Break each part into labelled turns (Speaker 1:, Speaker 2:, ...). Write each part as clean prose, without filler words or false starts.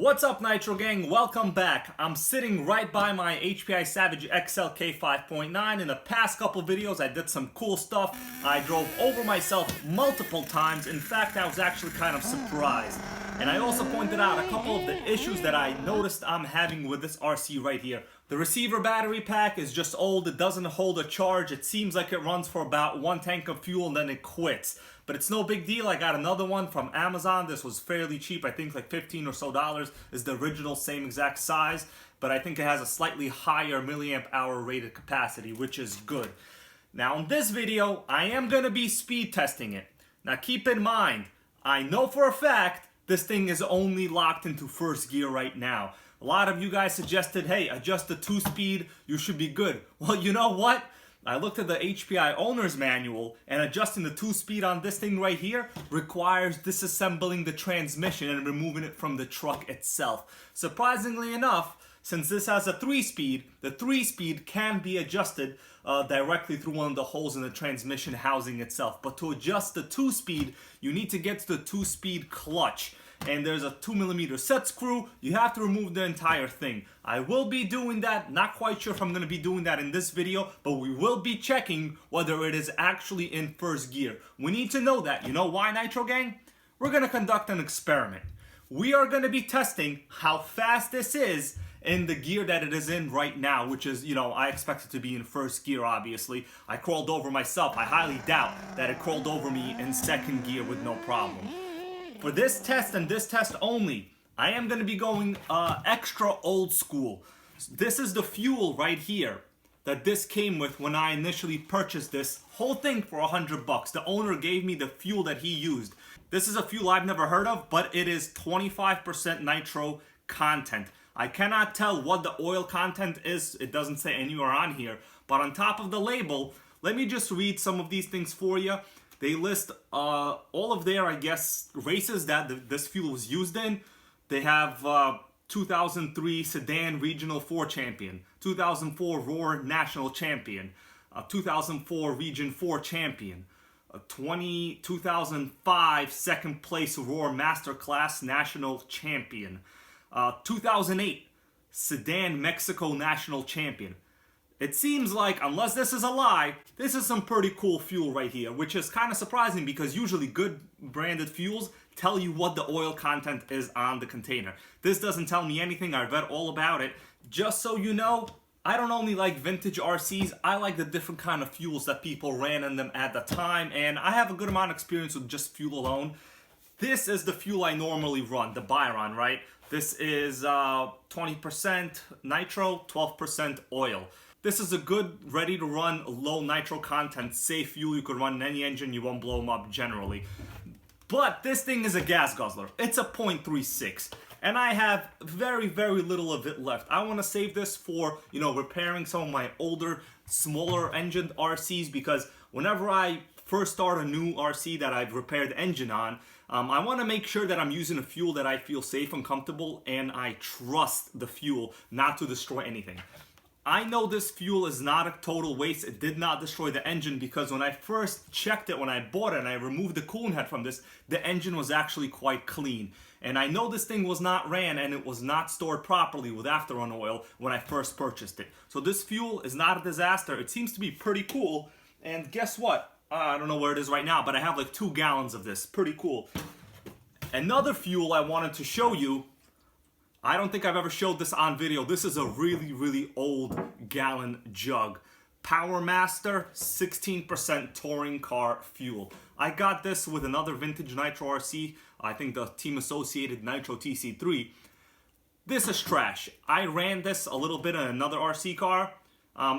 Speaker 1: What's up, NitroGang? Welcome back. I'm sitting right by my HPI Savage XL K5.9. In the past couple videos, I did some cool stuff. I drove over myself multiple times. In fact, I was actually kind of surprised. And I also pointed out a couple of the issues that I noticed I'm having with this RC right here. The receiver battery pack is just old. It doesn't hold a charge. It seems like it runs for about one tank of fuel and then it quits. But it's no big deal. I got another one from Amazon. This was fairly cheap. I think like $15 or so is the original, same exact size. But I think it has a slightly higher milliamp hour rated capacity, which is good. Now in this video, I am going to be speed testing it. Now keep in mind, I know for a fact this thing is only locked into first gear right now. A lot of you guys suggested, hey, adjust the 2-speed, you should be good. Well, you know what? I looked at the HPI owner's manual, and adjusting the 2-speed on this thing right here requires disassembling the transmission and removing it from the truck itself. Surprisingly enough, since this has a 3-speed, the 3-speed can be adjusted directly through one of the holes in the transmission housing itself. But to adjust the 2-speed, you need to get to the 2-speed clutch. And there's a 2mm set screw. You have to remove the entire thing. I will be doing that. Not quite sure if I'm going to be doing that in this video, but we will be checking whether it is actually in first gear. We need to know that. You know why, NitroGang? We're going to conduct an experiment. We are going to be testing how fast this is in the gear that it is in right now, which is, I expect it to be in first gear, obviously. I crawled over myself. I highly doubt that it crawled over me in second gear with no problem. For this test and this test only, I am going to be going extra old school. This is the fuel right here that this came with when I initially purchased this whole thing for $100. The owner gave me the fuel that he used. This is a fuel I've never heard of, but it is 25% nitro content. I cannot tell what the oil content is. It doesn't say anywhere on here. But on top of the label, let me just read some of these things for you. They list all of their, races that this fuel was used in. They have 2003 Sedan Regional 4 Champion, 2004 Roar National Champion, 2004 Region 4 Champion, 2005 Second Place Roar Masterclass National Champion, 2008 Sedan Mexico National Champion. It seems like, unless this is a lie, this is some pretty cool fuel right here, which is kind of surprising because usually good branded fuels tell you what the oil content is on the container. This doesn't tell me anything. I read all about it. Just so you know, I don't only like vintage RCs, I like the different kind of fuels that people ran in them at the time, and I have a good amount of experience with just fuel alone. This is the fuel I normally run, the Byron, right? This is 20% nitro, 12% oil. This is a good, ready-to-run, low nitro content, safe fuel you could run in any engine. You won't blow them up generally. But this thing is a gas guzzler. It's a 0.36. And I have very, very little of it left. I want to save this for, repairing some of my older, smaller engined RCs, because whenever I first start a new RC that I've repaired the engine on, I want to make sure that I'm using a fuel that I feel safe and comfortable, and I trust the fuel not to destroy anything. I know this fuel is not a total waste. It did not destroy the engine, because when I first checked it, when I bought it and I removed the coolant head from this, the engine was actually quite clean. And I know this thing was not ran and it was not stored properly with after-run oil when I first purchased it. So this fuel is not a disaster. It seems to be pretty cool. And guess what? I don't know where it is right now, but I have like 2 gallons of this. Pretty cool. Another fuel I wanted to show you, I don't think I've ever showed this on video. This is a really, really old gallon jug. Power Master 16% touring car fuel. I got this with another vintage Nitro RC. I think the Team Associated Nitro TC3. This is trash. I ran this a little bit in another RC car.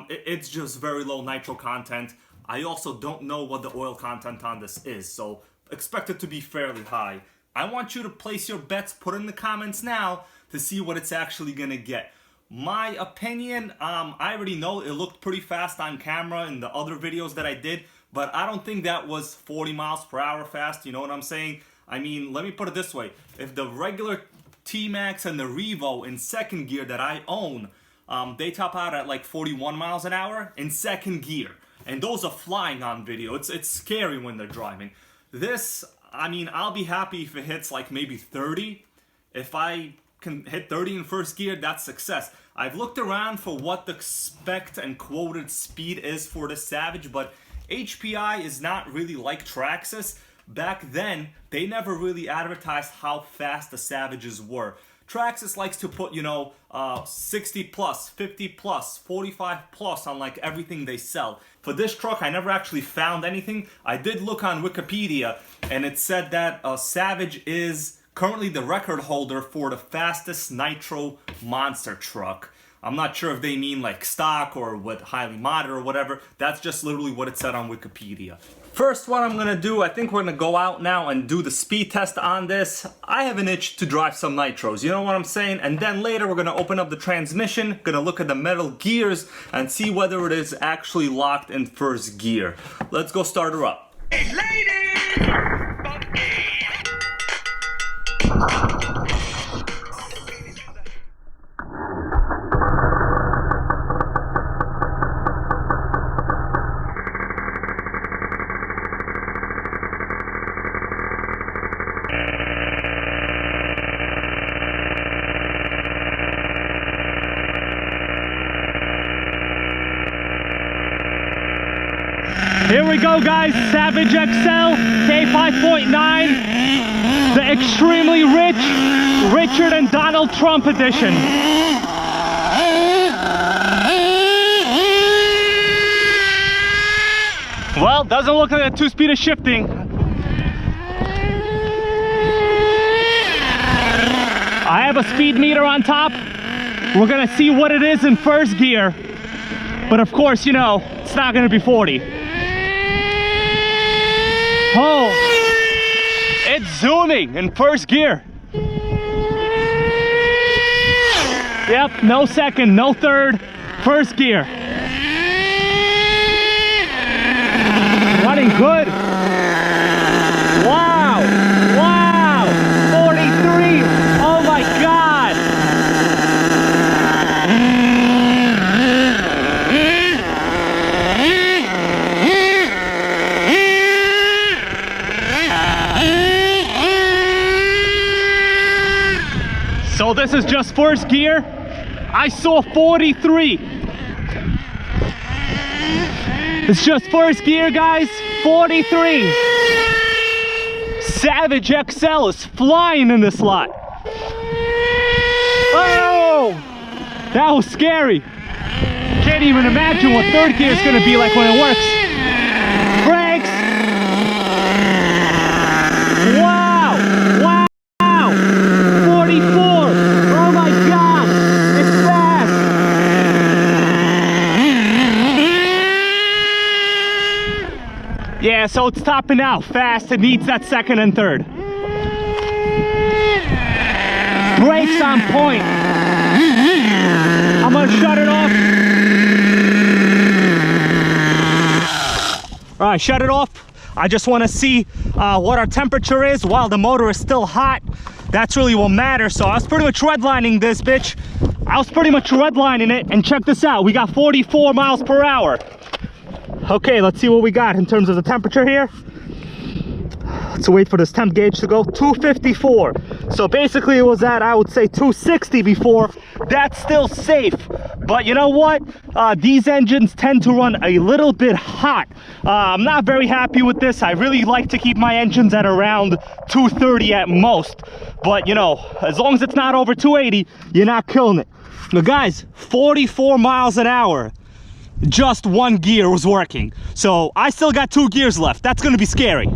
Speaker 1: It's just very low nitro content. I also don't know what the oil content on this is, so expect it to be fairly high. I want you to place your bets, put in the comments now to see what it's actually gonna get. My opinion, I already know it looked pretty fast on camera in the other videos that I did, but I don't think that was 40 miles per hour fast, you know what I'm saying? I mean, let me put it this way. If the regular T-maxx and the Revo in second gear that I own, they top out at like 41 miles an hour in second gear. And those are flying on video. It's scary when they're driving. This, I mean, I'll be happy if it hits like maybe 30. If I can hit 30 in first gear, that's success. I've looked around for what the spec'd and quoted speed is for the Savage, but HPI is not really like Traxxas. Back then, they never really advertised how fast the Savages were. Traxxas likes to put, 60 plus, 50 plus, 45 plus on like everything they sell. For this truck, I never actually found anything. I did look on Wikipedia, and it said that Savage is currently the record holder for the fastest Nitro Monster truck. I'm not sure if they mean like stock or what highly modded or whatever. That's just literally what it said on Wikipedia. First, what I'm gonna do, I think we're gonna go out now and do the speed test on this. I have an itch to drive some nitros, you know what I'm saying? And then later we're gonna open up the transmission, gonna look at the metal gears and see whether it is actually locked in first gear. Let's go start her up.
Speaker 2: Hey, ladies!
Speaker 3: Here we go, guys. Savage XL K5.9, the extremely rich Richard and Donald Trump edition. Well, doesn't look like a two-speed is shifting. I have a speed meter on top. We're gonna see what it is in first gear. But of course, it's not gonna be 40. Oh, it's zooming in first gear. Yep, no second, no third, first gear. Running good. Wow, wow, 43, oh my God. So this is just first gear. I saw 43. It's just first gear, guys. 43. Savage XL is flying in this lot. Oh! That was scary. Can't even imagine what third gear is going to be like when it works. Brakes! Wow! Wow! 44! Oh my God! It's fast! Yeah, so it's topping out fast. It needs that second and third. Brakes on point. I'm gonna shut it off. All right, shut it off. I just want to see what our temperature is while the motor is still hot. That's really what matters. So I was pretty much redlining this bitch. I was pretty much redlining it, and check this out. We got 44 miles per hour. Okay, let's see what we got in terms of the temperature here. Let's wait for this temp gauge to go. 254. So basically it was at, I would say, 260 before. That's still safe. But you know what? These engines tend to run a little bit hot. I'm not very happy with this. I really like to keep my engines at around 230 at most. But as long as it's not over 280, you're not killing it. Now guys, 44 miles an hour. Just one gear was working. So I still got 2 gears left. That's gonna be scary.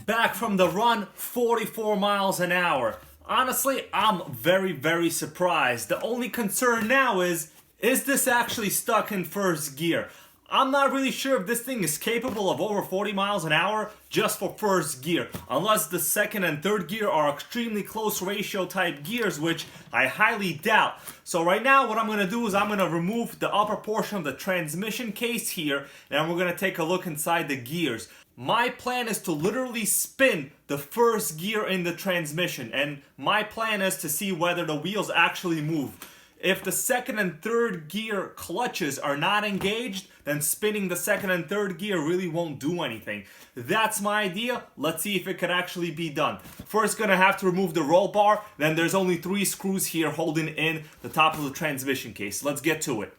Speaker 1: Back from the run, 44 miles an hour. Honestly, I'm very surprised. The only concern now is this actually stuck in first gear? I'm not really sure if this thing is capable of over 40 miles an hour just for first gear, unless the second and third gear are extremely close ratio type gears, which I highly doubt. So right now what I'm going to do is I'm going to remove the upper portion of the transmission case here, and we're going to take a look inside the gears. My plan is to literally spin the first gear in the transmission, and my plan is to see whether the wheels actually move. If the second and third gear clutches are not engaged, then spinning the second and third gear really won't do anything. That's my idea. Let's see if it could actually be done. First, gonna have to remove the roll bar. Then there's only 3 screws here holding in the top of the transmission case. Let's get to it.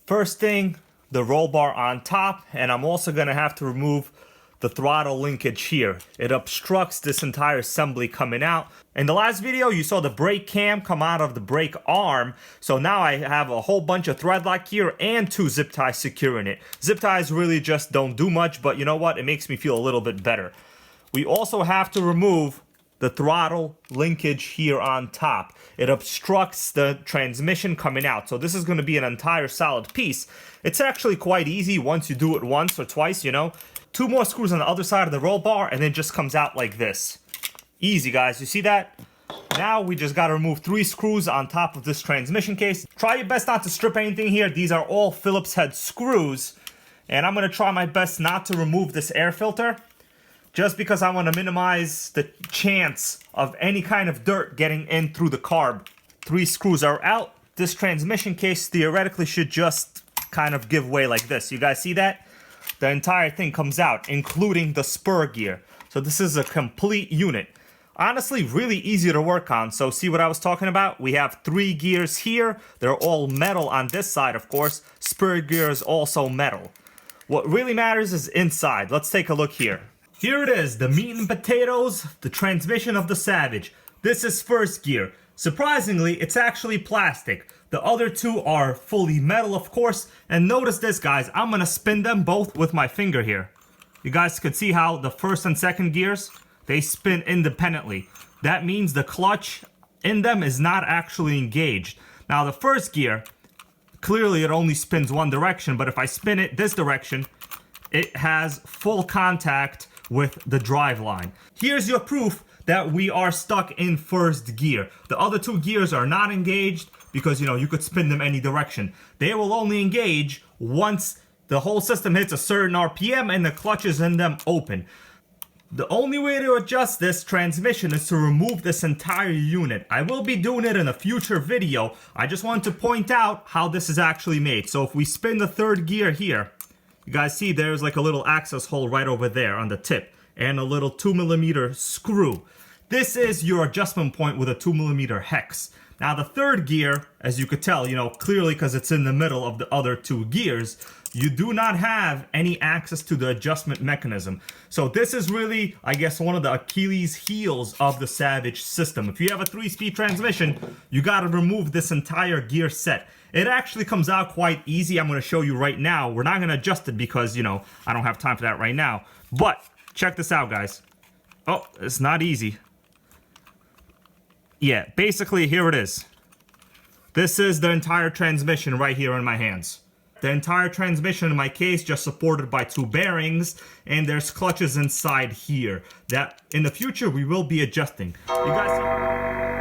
Speaker 1: First thing, the roll bar on top, and I'm also gonna have to remove the throttle linkage here. It obstructs this entire assembly coming out. In the last video, you saw the brake cam come out of the brake arm. So now I have a whole bunch of thread lock here and 2 zip ties securing it. Zip ties really just don't do much, but you know what? It makes me feel a little bit better. We also have to remove the throttle linkage here on top. It obstructs the transmission coming out. So this is going to be an entire solid piece. It's actually quite easy once you do it once or twice, you know. 2 more screws on the other side of the roll bar, and it just comes out like this. Easy, guys. You see that? Now we just got to remove 3 screws on top of this transmission case. Try your best not to strip anything here. These are all Phillips head screws. And I'm going to try my best not to remove this air filter, just because I want to minimize the chance of any kind of dirt getting in through the carb. 3 screws are out. This transmission case theoretically should just kind of give way like this. You guys see that? The entire thing comes out, including the spur gear. So this is a complete unit. Honestly, really easy to work on. So see what I was talking about? We have 3 gears here. They're all metal on this side, of course. Spur gear is also metal. What really matters is inside. Let's take a look here. Here it is, the meat and potatoes, the transmission of the Savage. This is first gear. Surprisingly, it's actually plastic. The other 2 are fully metal, of course. And notice this, guys. I'm going to spin them both with my finger here. You guys can see how the first and second gears, they spin independently. That means the clutch in them is not actually engaged. Now, the first gear, clearly it only spins one direction. But if I spin it this direction, it has full contact with the drive line. Here's your proof that we are stuck in first gear. The other 2 gears are not engaged because, you know, you could spin them any direction. They will only engage once the whole system hits a certain RPM and the clutches in them open. The only way to adjust this transmission is to remove this entire unit. I will be doing it in a future video. I just want to point out how this is actually made. So if we spin the third gear here, you guys see there's like a little access hole right over there on the tip and a little 2mm screw. This is your adjustment point with a 2mm hex. Now the third gear, as you could tell, you know, clearly because it's in the middle of the other 2 gears, you do not have any access to the adjustment mechanism. So this is really, I guess, one of the Achilles heels of the Savage system. If you have a 3-speed transmission, you got to remove this entire gear set. It actually comes out quite easy. I'm going to show you right now. We're not going to adjust it because, you know, I don't have time for that right now. But check this out, guys. Oh, it's not easy. Yeah, basically, here it is. This is the entire transmission right here in my hands. The entire transmission in my case just supported by 2 bearings, and there's clutches inside here that in the future we will be adjusting. You guys see?